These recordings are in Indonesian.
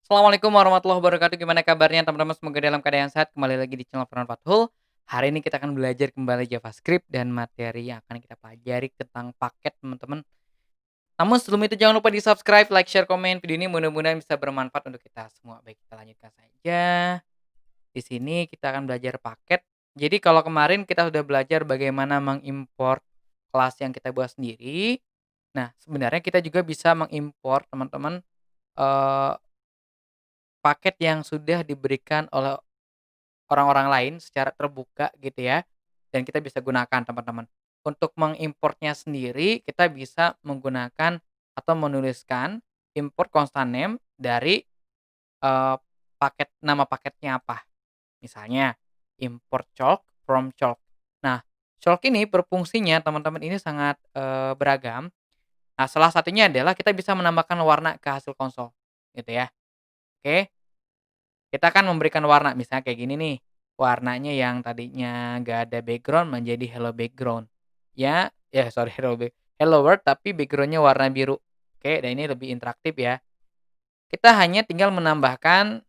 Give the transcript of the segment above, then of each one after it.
Assalamualaikum warahmatullahi wabarakatuh. Gimana kabarnya teman-teman? Semoga dalam keadaan sehat. Kembali lagi di channel Firman Fathul. Hari ini kita akan belajar kembali JavaScript dan materi yang akan kita pelajari tentang paket, teman-teman. Namun sebelum itu jangan lupa di-subscribe, like, share, komen video ini mudah-mudahan bisa bermanfaat untuk kita semua. Baik, kita lanjutkan saja. Di sini kita akan belajar paket. Jadi kalau kemarin kita sudah belajar bagaimana mengimport kelas yang kita buat sendiri. Nah, sebenarnya kita juga bisa mengimport, teman-teman, eh, paket yang sudah diberikan oleh orang-orang lain secara terbuka gitu ya, dan kita bisa gunakan teman-teman. Untuk mengimportnya sendiri kita bisa menggunakan atau menuliskan import constant name dari, nama paketnya apa. Misalnya import chalk from chalk. Nah, chalk ini berfungsinya teman-teman ini sangat, beragam. Nah, salah satunya adalah kita bisa menambahkan warna ke hasil konsol, gitu ya. Oke. Kita kan memberikan warna, misalnya kayak gini nih, warnanya yang tadinya nggak ada background menjadi hello background. Sorry, hello world tapi backgroundnya warna biru. Oke, dan ini lebih interaktif ya. Kita hanya tinggal menambahkan,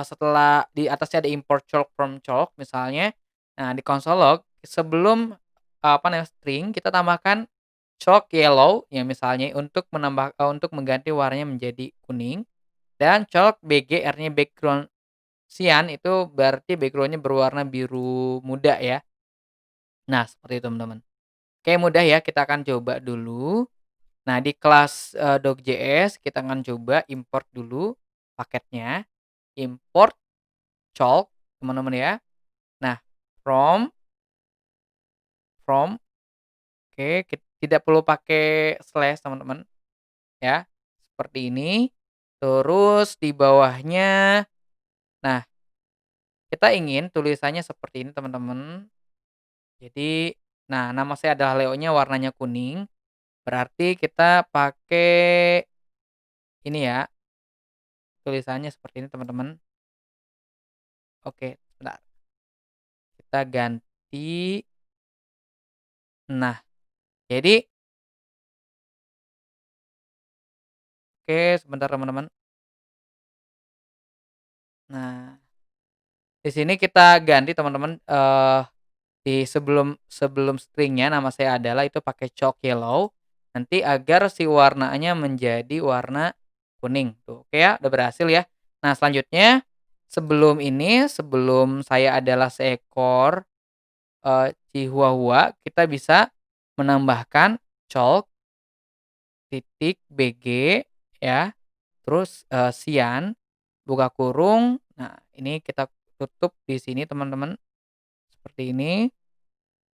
setelah di atasnya ada import chalk from chalk misalnya, nah di console log sebelum, string kita tambahkan chalk yellow ya misalnya untuk mengganti warnanya menjadi kuning dan chalk BG artinya background Cyan itu berarti background-nya berwarna biru muda ya. Nah, seperti itu teman-teman. Oke mudah ya, kita akan coba dulu. Nah di kelas, Doc.js kita akan coba import dulu paketnya, import chalk teman-teman ya. Nah from from oke tidak perlu pakai slash teman-teman ya, seperti ini. Terus di bawahnya, nah kita ingin tulisannya seperti ini teman-teman. Jadi, nah nama saya adalah Leo-nya warnanya kuning, berarti kita pakai ini ya, tulisannya seperti ini teman-teman. Oke, sebentar, kita ganti. Nah, jadi oke sebentar teman-teman. Nah, di sini kita ganti teman-teman, di sebelum sebelum string-nya nama saya adalah itu pakai chalk yellow, nanti agar si warnanya menjadi warna kuning, tuh. Oke ya, udah berhasil ya. Nah selanjutnya, sebelum saya adalah seekor, chihuahua, kita bisa menambahkan chalk titik bg ya, terus, cyan, buka kurung, nah ini kita tutup di sini teman-teman, seperti ini.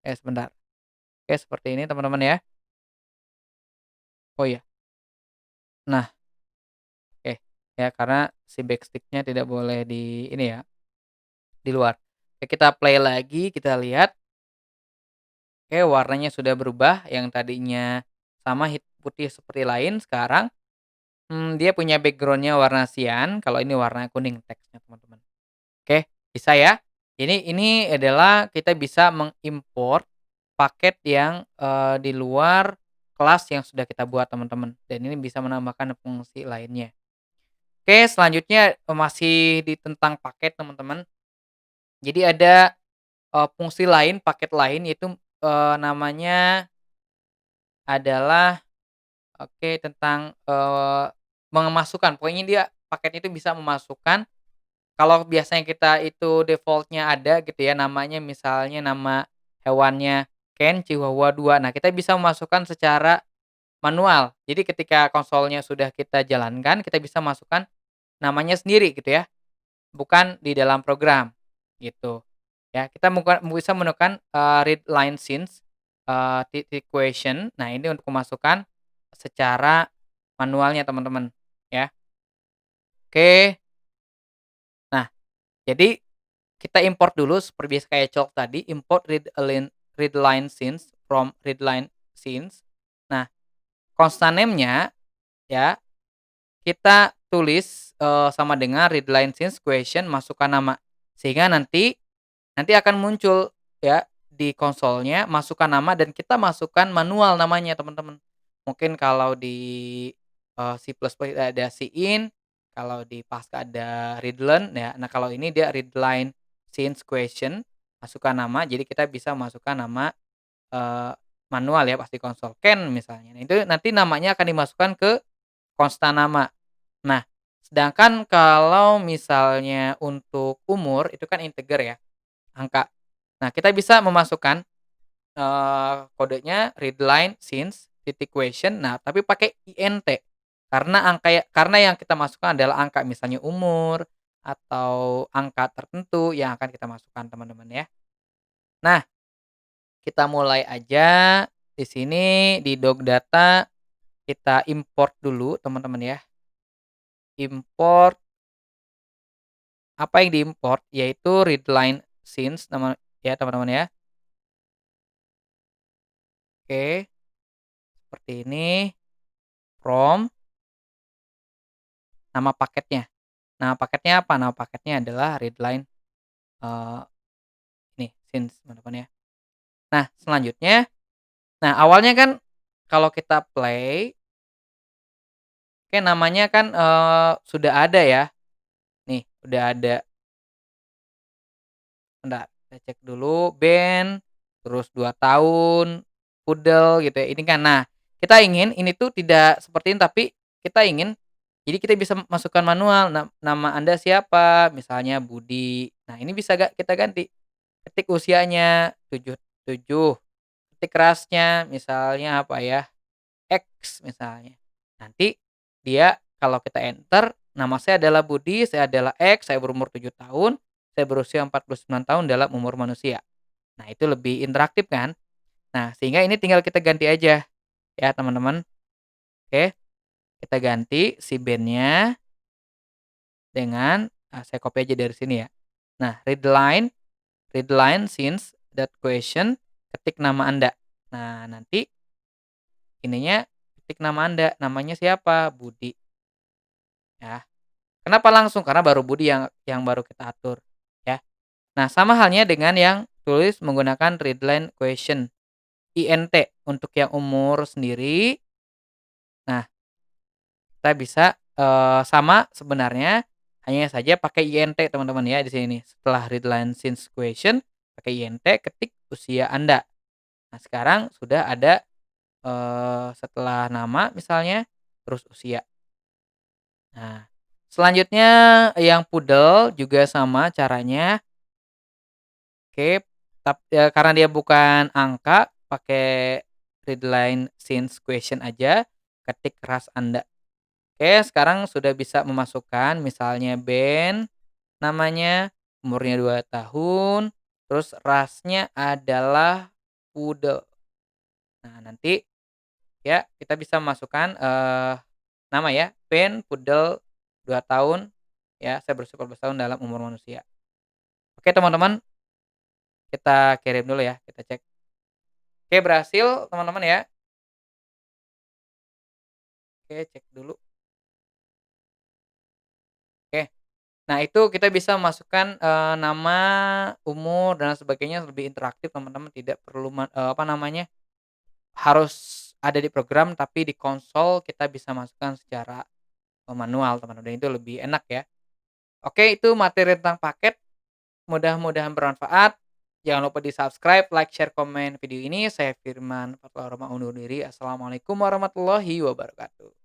Sebentar. Oke seperti ini teman-teman ya. Oh iya, nah oke, ya karena si backstick-nya tidak boleh di ini ya, di luar. Oke kita play lagi, kita lihat, oke warnanya sudah berubah yang tadinya sama putih seperti lain sekarang, dia punya background-nya warna cyan, kalau ini warna kuning teksnya teman-teman. Oke, bisa ya. Ini adalah kita bisa mengimport paket yang, di luar kelas yang sudah kita buat teman-teman, dan ini bisa menambahkan fungsi lainnya. Oke, selanjutnya, masih di tentang paket teman-teman. Jadi ada, fungsi lain, paket lain yaitu, namanya adalah oke tentang, memasukkan, pokoknya dia paketnya itu bisa memasukkan. Kalau biasanya kita itu default-nya ada gitu ya namanya misalnya nama hewannya Ken Chihuahua 2. Nah, kita bisa memasukkan secara manual. Jadi ketika konsolnya sudah kita jalankan, kita bisa masukkan namanya sendiri gitu ya, bukan di dalam program, gitu. Ya, kita bisa menekan, read line since, titik question. Nah, ini untuk memasukkan secara manualnya teman-teman, ya. Oke. Nah, jadi kita import dulu seperti biasa kayak chalk tadi, import read line since from read line since. Nah, constant name-nya ya, kita tulis, sama dengan read line since question masukkan nama. Sehingga nanti akan muncul ya di konsolnya masukkan nama dan kita masukkan manual namanya teman-teman. Mungkin kalau di, C++ ada cin, Kalau di Pasca ada readline ya. Nah, kalau ini dia readline since question, masukkan nama, jadi kita bisa masukkan nama, eee, manual ya, pasti konsol, Ken misalnya. Nah, itu nanti namanya akan dimasukkan ke konstan nama. Nah, sedangkan kalau misalnya untuk umur, itu kan integer ya, angka. Nah, kita bisa memasukkan, kodenya readline since titik question, nah tapi pakai int. Karena yang kita masukkan adalah angka, misalnya umur atau angka tertentu yang akan kita masukkan, teman-teman ya. Nah, kita mulai aja di sini di Dog Data, kita import dulu, teman-teman ya. Import, apa yang diimport yaitu readline since ya, teman-teman ya. Oke, seperti ini. From, nama paketnya. Nama paketnya apa? Nama paketnya adalah readline, eee, ini since, teman-teman ya. Nah, selanjutnya, nah awalnya kan kalau kita play, oke namanya kan, sudah ada ya. Nih, udah ada. Bentar, kita cek dulu band, terus 2 tahun, Poodle gitu ya, ini kan. Nah, kita ingin ini tuh tidak seperti ini, tapi kita ingin jadi kita bisa masukkan manual, nama Anda siapa, misalnya Budi. Nah, ini bisa kita ganti, ketik usianya 77, ketik rasnya misalnya apa ya, X misalnya. Nanti dia kalau kita enter, nama saya adalah Budi, saya adalah X, saya berumur 7 tahun, saya berusia 49 tahun dalam umur manusia. Nah, itu lebih interaktif kan? Nah, sehingga ini tinggal kita ganti aja ya, teman-teman. Oke, kita ganti si band-nya dengan, saya copy aja dari sini ya. Nah, readline since that question, ketik nama Anda. Nah, nanti ininya ketik nama Anda, namanya siapa? Budi, ya. Kenapa langsung? Karena baru Budi yang baru kita atur, ya. Nah, sama halnya dengan yang tulis menggunakan readline question, INT untuk yang umur sendiri. Nah, kita bisa, sama sebenarnya, hanya saja pakai INT, teman-teman ya, di sini. Setelah readline since question, pakai INT, ketik usia Anda. Nah, sekarang sudah ada, setelah nama misalnya, terus usia. Nah, selanjutnya yang Poodle juga sama caranya. Oke, karena dia bukan angka, pakai readline since question aja, ketik ras Anda. Oke, sekarang sudah bisa memasukkan misalnya band, namanya, umurnya 2 tahun, terus rasnya adalah Poodle. Nah, nanti ya kita bisa masukkan, nama ya, band Poodle 2 tahun, ya, saya berusia 14 tahun dalam umur manusia. Oke, teman-teman, kita kirim dulu ya, kita cek. Oke, berhasil teman-teman ya. Oke, cek dulu. Oke. Nah, itu kita bisa masukkan, nama, umur, dan sebagainya lebih interaktif, teman-teman, tidak perlu apa namanya, harus ada di program, tapi di konsol kita bisa masukkan secara, manual, teman-teman, dan itu lebih enak ya. Oke, itu materi tentang paket, mudah-mudahan bermanfaat. Jangan lupa di-subscribe, like, share, komen video ini. Saya Firman Fatullah Roma undur diri. Assalamualaikum warahmatullahi wabarakatuh.